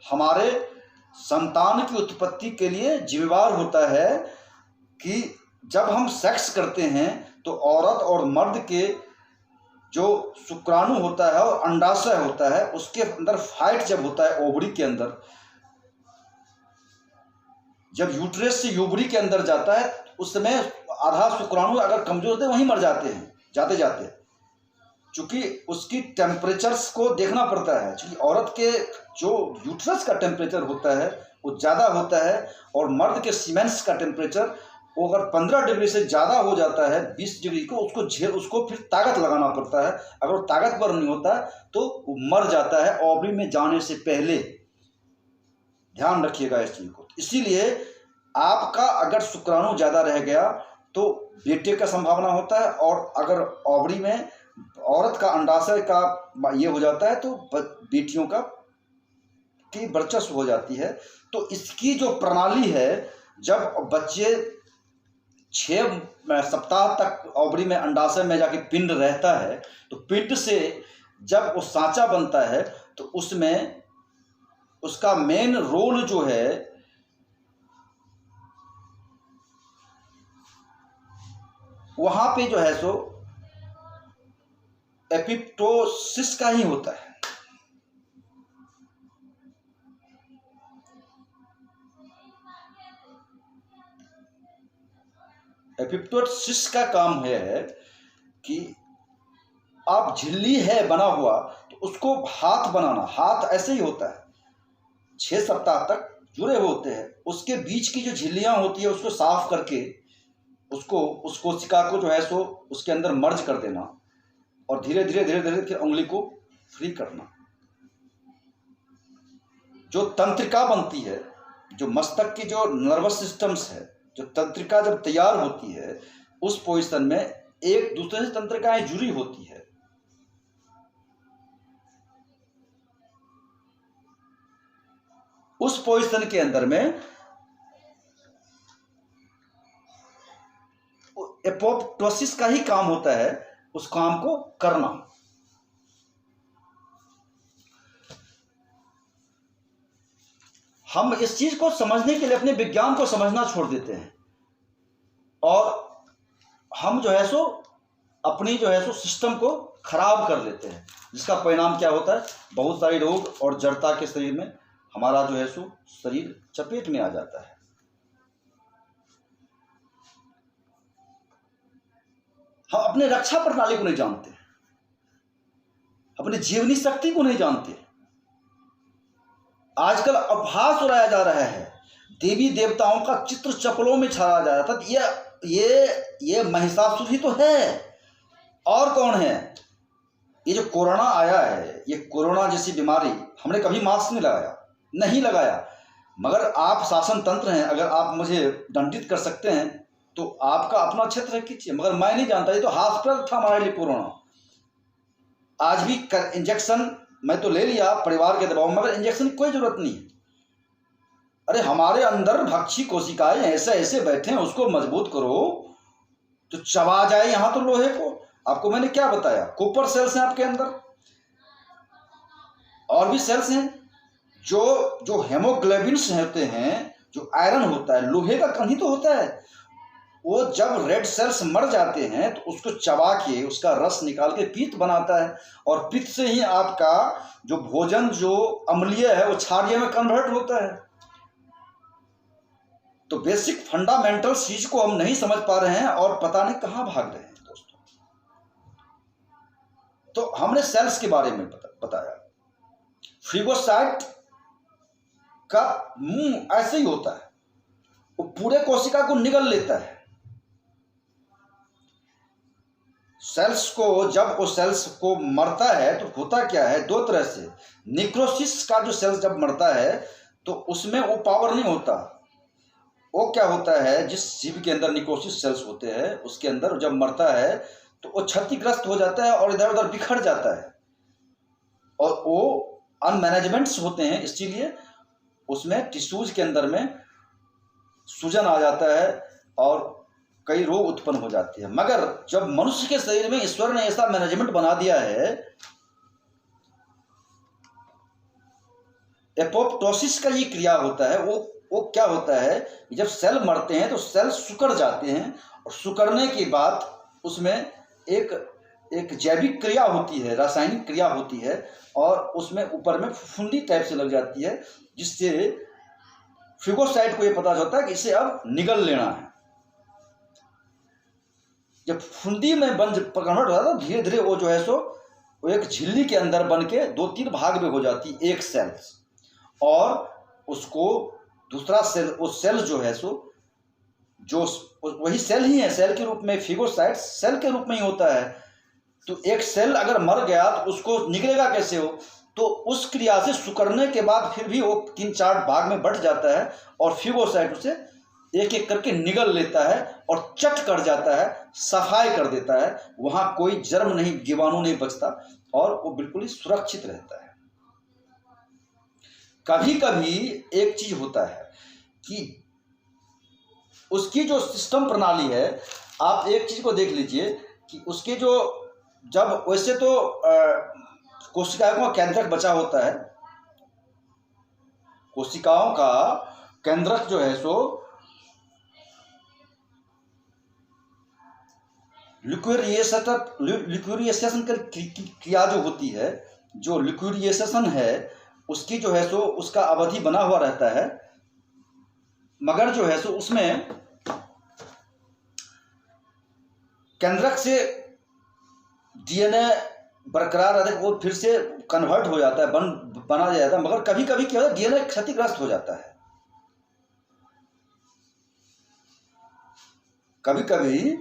हमारे संतान की उत्पत्ति के लिए जिम्मेवार होता है। कि जब हम सेक्स करते हैं तो औरत और मर्द के जो शुक्राणु होता है और अंडाशय होता है, उसके अंदर फाइट जब होता है ओवरी के अंदर, जब यूट्रस से यूबरी के अंदर जाता है, उस समय आधा शुक्राणु अगर कमजोर होते हैं वहीं मर जाते हैं जाते जाते, क्योंकि उसकी टेम्परेचर्स को देखना पड़ता है। क्योंकि औरत के जो यूट्रस का टेम्परेचर होता है वो ज़्यादा होता है, और मर्द के सीमेंस का टेम्परेचर वो अगर 15 डिग्री से ज़्यादा हो जाता है, 20 डिग्री को, उसको फिर ताकत लगाना पड़ता है। अगर वो ताकतवर नहीं होता तो वो मर जाता है ओवरी में जाने से पहले। ध्यान रखिएगा इस चीज़ को। इसीलिए आपका अगर शुक्राणु ज़्यादा रह गया तो बेटे का संभावना होता है, और अगर ओवरी में औरत का अंडाशय का ये हो जाता है तो बेटियों की वर्चस्व हो जाती है। तो इसकी जो प्रणाली है, जब बच्चे 6 सप्ताह तक ओवरी में, अंडाशय में जाके पिंड रहता है, तो पिंड से जब वो सांचा बनता है तो उसमें उसका मेन रोल जो है वहां पे जो है सो एपिप्टोसिस का ही होता है। एपिप्टोसिस का काम है कि आप झिल्ली है बना हुआ तो उसको हाथ बनाना। हाथ ऐसे ही होता है, 6 सप्ताह तक जुड़े होते हैं। उसके बीच की जो झिल्लियां होती है उसको साफ करके उसको, उस कोशिका को जो है सो उसके अंदर मर्ज कर देना, और धीरे धीरे फिर उंगली को फ्री करना। जो तंत्रिका बनती है, जो मस्तक की जो नर्वस सिस्टम्स है, जो तंत्रिका जब तैयार होती है, उस पोजीशन में एक दूसरे से तंत्रिकाएं जुड़ी होती है। उस पोजीशन के अंदर में एपोप्टोसिस का ही काम होता है उस काम को करना। हम इस चीज को समझने के लिए अपने विज्ञान को समझना छोड़ देते हैं और हम जो है सो अपनी जो है सो सिस्टम को खराब कर लेते हैं, जिसका परिणाम क्या होता है, बहुत सारे रोग और जड़ता के शरीर में हमारा जो है सो शरीर चपेट में आ जाता है। हम अपने रक्षा प्रणाली को नहीं जानते, अपनी जीवनी शक्ति को नहीं जानते। आजकल अभ्यास उड़ाया जा रहा है, देवी देवताओं का चित्र चप्पलों में छाया जा रहा था। ये महिषासुर ही तो है, और कौन है? ये जो कोरोना आया है, ये कोरोना जैसी बीमारी, हमने कभी मास्क नहीं लगाया, मगर आप शासन तंत्र हैं, अगर आप मुझे दंडित कर सकते हैं तो आपका अपना क्षेत्र कीजिए, मगर मैं नहीं जानता। ये तो हॉस्पिटल था हमारे लिए कोरोना। आज भी इंजेक्शन मैं तो ले लिया परिवार के दबाव, मगर इंजेक्शन की कोई जरूरत नहीं है। अरे हमारे अंदर भक्षी कोशिकाएं ऐसे ऐसे बैठे हैं, उसको मजबूत करो तो चबा जाए यहाँ तो लोहे को। आपको मैंने क्या बताया, कॉपर सेल्स हैं आपके अंदर, और भी सेल्स हैं जो हेमोग्लोबिन्स होते हैं, जो आयरन होता है, लोहे का कण ही तो होता है। वो जब रेड सेल्स मर जाते हैं तो उसको चबा के उसका रस निकाल के पित्त बनाता है, और पित्त से ही आपका जो भोजन जो अम्लीय है वो क्षारीय में कन्वर्ट होता है। तो बेसिक फंडामेंटल चीज को हम नहीं समझ पा रहे हैं और पता नहीं कहां भाग रहे हैं दोस्तों। तो हमने सेल्स के बारे में बताया। फेगोसाइट का मुंह ऐसे ही होता है, वो पूरे कोशिका को निगल लेता है। सेल्स को, जब वो सेल्स को मरता है तो होता क्या है, दो तरह से। निक्रोसिस का जो सेल्स जब मरता है तो उसमें वो पावर नहीं होता। वो क्या होता है, जिस जीव के अंदर निक्रोसिस सेल्स होते हैं उसके अंदर जब मरता है तो वो क्षतिग्रस्त हो जाता है और इधर उधर बिखर जाता है, और वो अनमैनेजमेंट्स होते हैं, इसीलिए उसमें टिश्यूज के अंदर में सूजन आ जाता है और कई रोग उत्पन्न हो जाते हैं। मगर जब मनुष्य के शरीर में ईश्वर ने ऐसा मैनेजमेंट बना दिया है, एपोप्टोसिस का ये क्रिया होता है। वो क्या होता है, जब सेल मरते हैं तो सेल सिकुड़ जाते हैं, और सिकुड़ने के बाद उसमें एक जैविक क्रिया होती है, रासायनिक क्रिया होती है, और उसमें ऊपर में फुंदी टाइप से लग जाती है, जिससे फेगोसाइट को ये पता चलता है कि इसे अब निगल लेना है। जब फुंदी में बन कन्वर्ट होता है, धीरे धीरे वो जो है सो वो एक झिल्ली के अंदर बन के 2-3 भाग में हो जाती एक सेल्स, और उसको दूसरा सेल, वो सेल जो है सो जो वही सेल ही है, सेल के रूप में, फेगोसाइट सेल के रूप में ही होता है। तो एक सेल अगर मर गया तो उसको निकलेगा कैसे हो, तो उस क्रिया से सिकुड़ने के बाद फिर भी वो 3-4 भाग में बढ़ जाता है, और फेगोसाइट उसे एक एक करके निगल लेता है और चट कर जाता है, सफाई कर देता है। वहां कोई जर्म नहीं, जीवाणु नहीं बचता, और वो बिल्कुल ही सुरक्षित रहता है। कभी कभी एक चीज होता है कि उसकी जो सिस्टम प्रणाली है, आप एक चीज को देख लीजिए कि उसके जो, जब वैसे तो कोशिकाओं का केंद्रक बचा होता है, कोशिकाओं का केंद्रक जो है सो लिक्विरिएशन क्रिया जो होती है, जो लिक्विरिएशन है उसकी जो है सो उसका अवधि बना हुआ रहता है, मगर जो है सो उसमें केंद्रक से डीएनए बरकरार रहता है, वो फिर से कन्वर्ट हो जाता है, बना जाता है। मगर कभी कभी क्या होता है, डीएनए क्षतिग्रस्त हो जाता है। कभी कभी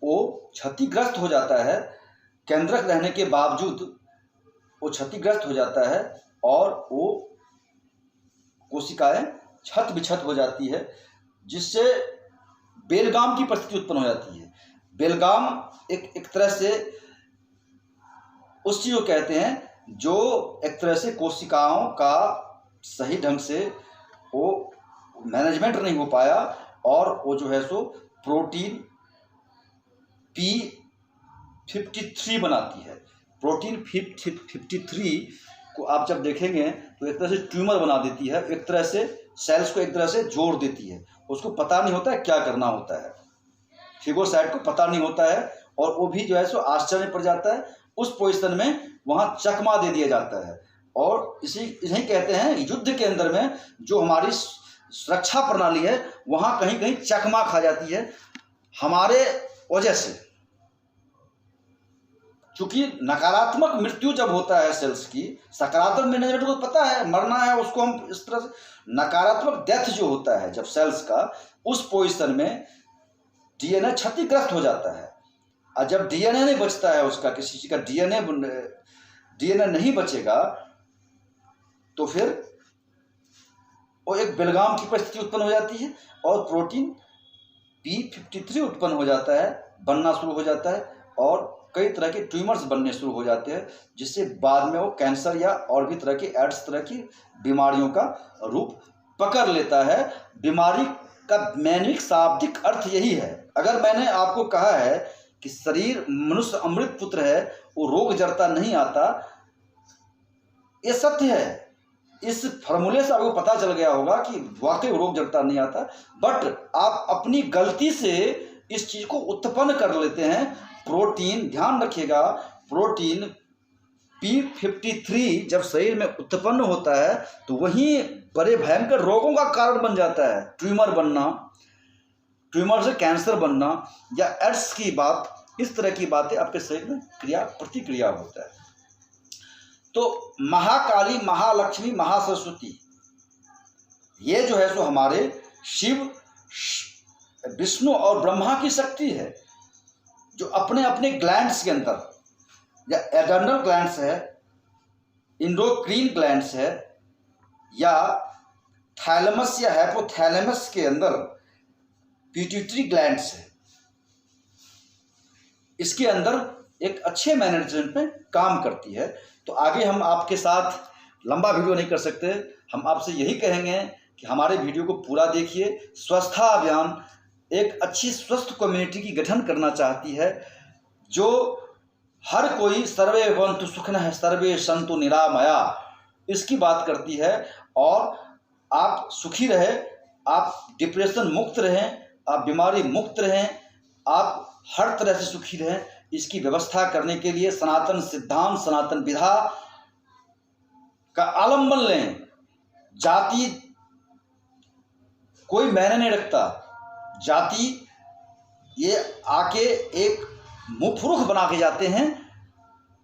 वो क्षतिग्रस्त हो जाता है, केंद्रक रहने के बावजूद वो क्षतिग्रस्त हो जाता है, और वो कोशिकाएं छत विक्षत हो जाती है, जिससे बेलगाम की परिस्थिति उत्पन्न हो जाती है। बेलगाम एक तरह से उस चीज को कहते हैं जो एक तरह से कोशिकाओं का सही ढंग से वो मैनेजमेंट नहीं हो पाया, और वो जो है सो प्रोटीन P53 बनाती है। प्रोटीन 53 को आप जब देखेंगे तो एक तरह से ट्यूमर बना देती है, एक तरह से सेल्स को एक तरह से जोड़ देती है। उसको पता नहीं होता है क्या करना होता है, फिगोसाइट को पता नहीं होता है, और वो भी जो है सो आश्चर्य पड़ जाता है। उस पोजीशन में वहाँ चकमा दे दिया जाता है, और इन्हीं कहते हैं युद्ध के अंदर में जो हमारी सुरक्षा प्रणाली है वहाँ कहीं कहीं चकमा खा जाती है हमारे वजह से। क्योंकि नकारात्मक मृत्यु जब होता है सेल्स की, सकारात्मक मैनेजमेंट को पता है मरना है उसको, हम इस तरह से नकारात्मक डेथ जो होता है जब सेल्स का, उस पोजीशन में डीएनए क्षतिग्रस्त हो जाता है। और जब डीएनए नहीं बचता है उसका, किसी चीज का डीएनए नहीं बचेगा तो फिर वो एक बेलगाम की परिस्थिति उत्पन्न हो जाती है, और प्रोटीन P53 उत्पन्न हो जाता है, बनना शुरू हो जाता है, और कई तरह के ट्यूमर्स बनने शुरू हो जाते हैं, जिससे बाद में वो कैंसर या और भी तरह की एड्स तरह की बीमारियों का रूप पकड़ लेता है। बीमारी का मैनिक शाब्दिक अर्थ यही है। अगर मैंने आपको कहा है कि शरीर मनुष्य अमृत पुत्र है, वो रोग जड़ता नहीं आता, ये सत्य है। इस फॉर्मूले से आपको पता चल गया होगा कि वाकई रोग जड़ता नहीं आता, बट आप अपनी गलती से इस चीज को उत्पन्न कर लेते हैं। प्रोटीन, ध्यान रखिएगा, प्रोटीन P53 जब शरीर में उत्पन्न होता है तो वही बड़े भयंकर रोगों का कारण बन जाता है। ट्यूमर बनना, ट्यूमर से कैंसर बनना, या एड्स की बात, इस तरह की बातें आपके शरीर में क्रिया प्रतिक्रिया होता है। तो महाकाली, महालक्ष्मी, महासरस्वती, ये जो है सो हमारे शिव, विष्णु और ब्रह्मा की शक्ति है, जो अपने अपने ग्लैंड्स के अंदर, या एडर्नल ग्लैंड्स है, इंडोक्रीन ग्लैंड्स है, या थैलेमस या हाइपोथैलेमस के अंदर पिट्यूटरी ग्लैंड्स है, इसके अंदर एक अच्छे मैनेजमेंट में काम करती है। तो आगे हम आपके साथ लंबा वीडियो नहीं कर सकते, हम आपसे यही कहेंगे कि हमारे वीडियो को पूरा देखिए। स्वस्थता अभियान एक अच्छी स्वस्थ कम्युनिटी की गठन करना चाहती है, जो हर कोई सर्वे भवन्तु सुखिनः सर्वे सन्तु निरामया, इसकी बात करती है। और आप सुखी रहे, आप डिप्रेशन मुक्त रहें, आप बीमारी मुक्त रहें, आप हर तरह से सुखी रहें, इसकी व्यवस्था करने के लिए सनातन सिद्धांत, सनातन विधा का आलम्बन लें। जाति कोई मायने नहीं रखता, जाति ये आके एक मुफरुख बना के जाते हैं,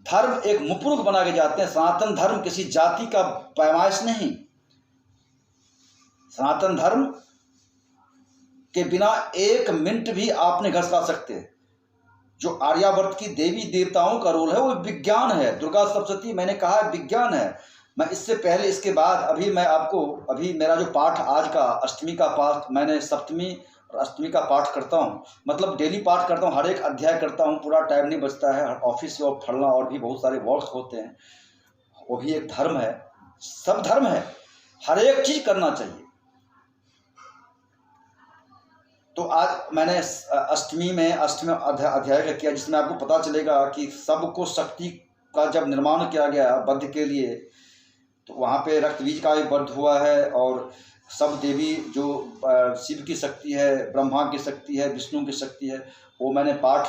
धर्म एक मुफरुख बना के जाते हैं। सनातन धर्म किसी जाति का पैमाइश नहीं। सनातन धर्म के बिना एक मिनट भी आप नहीं घसका सकते। जो आर्यावर्त की देवी देवताओं का रोल है वो विज्ञान है। दुर्गा सप्तशती मैंने कहा विज्ञान है। मैं इससे पहले, इसके बाद अभी मैं आपको, अभी मेरा जो पाठ आज का अष्टमी का पाठ, मैंने सप्तमी और अष्टमी का पाठ करता हूँ, मतलब डेली पाठ करता हूँ, हर एक अध्याय करता हूँ, पूरा टाइम नहीं बचता है। ऑफिस और पढ़ना और भी बहुत सारे वर्क होते हैं, वो भी एक धर्म है। सब धर्म है, हर एक चीज करना चाहिए। तो आज मैंने अष्टमी में अष्टमी अध्याय का किया, जिसमें आपको पता चलेगा कि सबको शक्ति का जब निर्माण किया गया बद्ध के लिए, तो वहाँ पे रक्त बीज का भी वध हुआ है। और सब देवी जो शिव की शक्ति है, ब्रह्मा की शक्ति है, विष्णु की शक्ति है, वो मैंने पाठ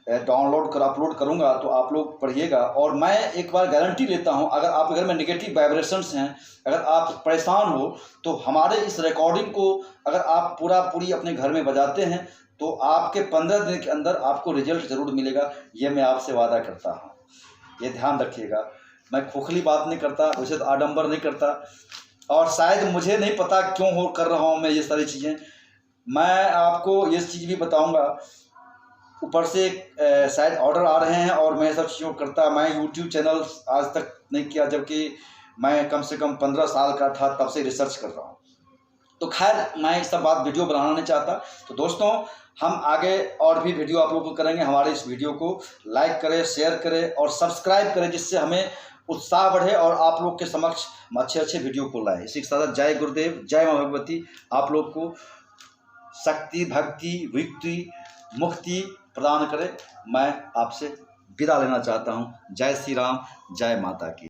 डाउनलोड कर अपलोड करूँगा, तो आप लोग पढ़िएगा। और मैं एक बार गारंटी लेता हूँ, अगर आपके घर में नेगेटिव वाइब्रेशंस हैं, अगर आप परेशान हो, तो हमारे इस रिकॉर्डिंग को अगर आप पूरी अपने घर में बजाते हैं तो आपके 15 दिन के अंदर आपको रिजल्ट ज़रूर मिलेगा। ये मैं आपसे वादा करता हूँ, ये ध्यान रखिएगा। मैं खोखली बात नहीं करता, वैसे तो आडंबर नहीं करता, और शायद मुझे नहीं पता क्यों हो कर रहा हूँ मैं ये सारी चीज़ें। मैं आपको ये चीज़ भी बताऊँगा, ऊपर से शायद ऑर्डर आ रहे हैं और मैं सब चीज़ों को करता। मैं यूट्यूब चैनल आज तक नहीं किया, जबकि मैं कम से कम 15 साल का था तब से रिसर्च कर रहा हूँ। तो खैर, मैं सब बात वीडियो बनाना नहीं चाहता। तो दोस्तों, हम आगे और भी वीडियो आप लोगों को करेंगे। हमारे इस वीडियो को लाइक करें, शेयर करें और सब्सक्राइब करें, जिससे हमें उत्साह बढ़े और आप लोग के समक्ष अच्छे अच्छे वीडियो को लाएं। इसी के साथ जय गुरुदेव, जय माँ भगवती। आप लोग को शक्ति, भक्ति, विक्ति, मुक्ति प्रदान करे। मैं आपसे विदा लेना चाहता हूँ। जय श्री राम, जय माता की।